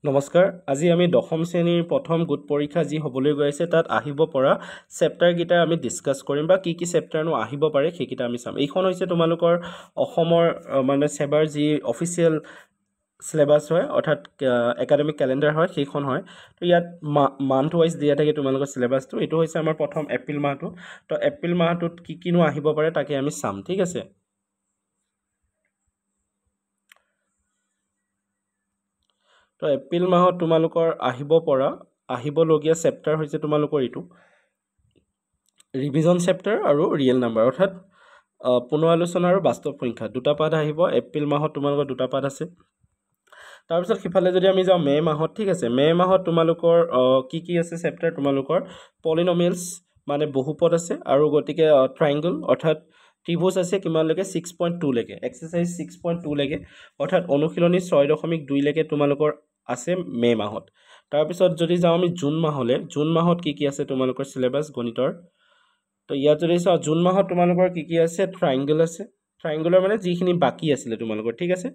নমস্কাৰ আজি আমি দশম শ্ৰেণীৰ প্ৰথম গোট পৰীক্ষা যি হ'বলৈ গৈ আছে তাত আহিব পৰা চেপ্টাৰ কেইটা আমি ডিসকাস কৰিম বা কি চেপ্টাৰনো আহিব পাৰে সেইকেইটা আমি চাম এইখন হৈছে তোমালোকৰ অসমৰ মানে সেবাৰ যি অফিচিয়েল সিলেবাস হয় অৰ্থাৎ একাডেমিক ক্যালেন্ডাৰ হয় সেইখন হয় তো ইয়াত মান্থ ওয়াইজ দিয়া থাকে তোমালোকৰ সিলেবাসটো এটো হৈছে আমাৰ প্ৰথম এপ্ৰিল মাহটো তো এপ্ৰিল মাহটোত কি কিনো আহিব পাৰে তাকে আমি চাম ঠিক আছে তো এপ্ৰিল মাহত তোমালোকৰ আহিবলগীয়া চেপ্টাৰ হৈছে তোমালোকৰ ইটো ৰিভিজন চেপ্টাৰ আৰু ৰিয়েল নাম্বাৰ অৰ্থাৎ পুনৰালোচনা আৰু বাস্তৱ সংখ্যা দুটা পাঠ আহিব এপ্ৰিল মাহত তোমালোকৰ দুটা পাঠ আছে তাৰ পিছত সিফালে যদি আমি যাওঁ মে মাহত ঠিক আছে মে মাহত তোমালোকৰ কি আছে চেপ্টাৰ তোমালোকৰ পলিনোমিয়েলছ মানে বহুপদ আছে আৰু গতিকে ট্ৰায়াঙ্গল অৰ্থাৎ ত্ৰিভুজ আছে কিমানলৈকে 6.2 লৈকে এক্সাৰসাইজ 6.2 লৈকে অৰ্থাৎ অনুশীলনী 6.2 লৈকে তোমালোকৰ আছে মে মাহত তাৰ পিছত যদি যাওঁ আমি জুন মাহত কি আছে তোমালোকৰ সিলেবাস গণিতৰ তো ইয়াত যদি চাওঁ জুন মাহত তোমালোকৰ কি আছে ট্ৰায়াঙ্গল আছে ট্ৰায়াঙ্গলৰ মানে যিখিনি বাকি আছিল তোমালোকৰ ঠিক আছে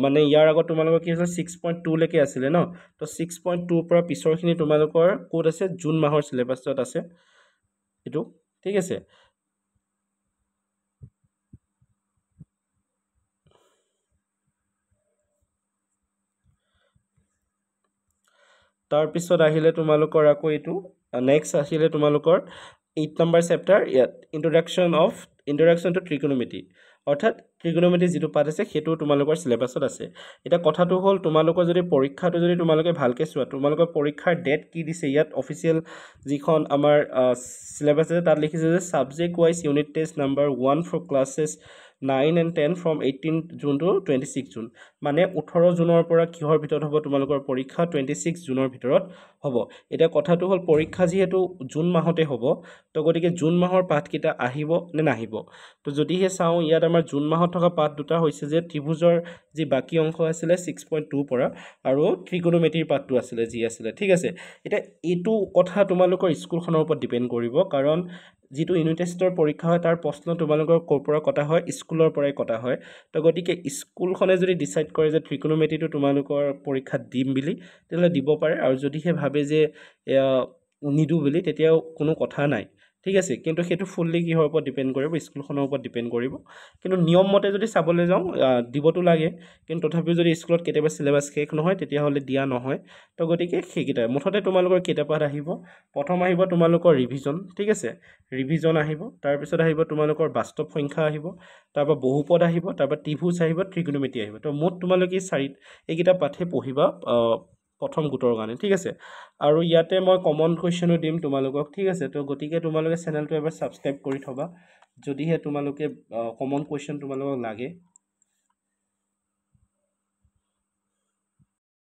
মানে ইয়াৰ আগত তোমালোকৰ কি আছে 6.2 লৈকে আছিল ন তো 6.2 পৰা পিছৰখিনি তোমালোকৰ কোড আছে জুন মাহৰ সিলেবাসত আছে এটো ঠিক আছে তাৰ পিছত আহিলে তোমালোকৰ আকৌ এটো নেক্সট আহিলে তোমালোকৰ 8 নম্বৰ চেপ্টাৰ ইন্ট্ৰডাকশন টু ট্ৰিগোনোমেট্ৰি অৰ্থাৎ ট্ৰিগোনোমেট্ৰি যেটো পাঠ আছে হেতু তোমালোকৰ সিলেবাসত আছে এটা কথাটো হল তোমালোকৰ যদি পৰীক্ষাটো যদি তোমালোকে ভালকে চোৱা তোমালোকৰ পৰীক্ষাৰ ডেট কি দিছে ইয়াত অফিচিয়েল যিখন আমাৰ সিলেবাস আছে তাত লিখিছে যে subject wise unit test number 1 for classes 9 and 10 from 18 June to 26 June মানে 18 জুনৰ পৰা কিহৰ ভিতৰত হ'ব তোমালোকৰ পৰীক্ষা 26 জুনৰ ভিতৰত হ'ব এটা কথাটো হল পৰীক্ষা যেহেতু জুন মাহতে হ'ব তো গতিকে জুন মাহৰ পাঠ কিটা আহিব নে নাহিব তো যদিহে চাও ইয়াত আমাৰ জুন মাহত থকা পাঠ দুটা হৈছে যে ত্ৰিভুজৰ যি বাকি অংশ আছিল 6.2 পৰা আৰু ট্ৰিগোনোমেট্ৰিৰ পাঠটো আছিল যি আছিল ঠিক আছে এটা এটো কথা তোমালোকৰ স্কুলখনৰ ওপৰত ডিপেন্ড কৰিব কাৰণ যেটো ইউনিট টেষ্টৰ পৰীক্ষা হয় তাৰ প্ৰশ্ন তোমালোকৰ কোৰ কটা হয় স্কুলৰ পৰাই কটা হয় তো গতিকে স্কুলখনে যদি ডিসাইড কৰে যে ট্ৰিগোনোমেট্ৰিটো তোমালোকৰ পৰীক্ষাত দিম বুলি তেলে দিব পাৰে আৰু যদিহে ভাবে যে নিদু বুলি তেতিয়াও কোনো কথা নাই ঠিক আছে কিন্তু হেতু ফুললি কিহৰ ওপৰত ডিপেন্ড কৰিব স্কুলখনৰ ওপৰত ডিপেন্ড কৰিব কিন্তু নিয়ম মতে যদি চাবলৈ যাওঁ দিবটো লাগে কিন্তু তথাপিও যদি স্কুলত কেতিয়াবা সিলেবাস শেষ নহয় তেতিয়া হলে দিয়া নহয় তো গতিকে হেকিটা মুঠতে তোমালোকৰ কেইটা পাঠ আহিব প্ৰথম আহিব তোমালোকৰ ৰিভিজন ঠিক আছে ৰিভিজন আহিব তাৰ পিছত আহিব তোমালোকৰ বাস্তৱ সংখ্যা আহিব তাৰপা বহুপদ আহিব তাৰপা ত্ৰিভুজ আহিব ট্ৰিগোনোমেট্ৰি আহিব তো মুঠ তোমালোকে এইকেইটা পাঠে পঢ়িবা প্ৰথম গোটৰ কাৰণে ঠিক আছে আৰু ইয়াতে মই কমন কোৱেশ্চনো দিম তোমালোকক ঠিক আছে তো গতিকে তোমালোকে চেনেলটো এবাৰ সাবস্ক্ৰাইব কৰি থবা যদিহে তোমালোকে কমন কোৱেশ্চন তোমালোকক লাগে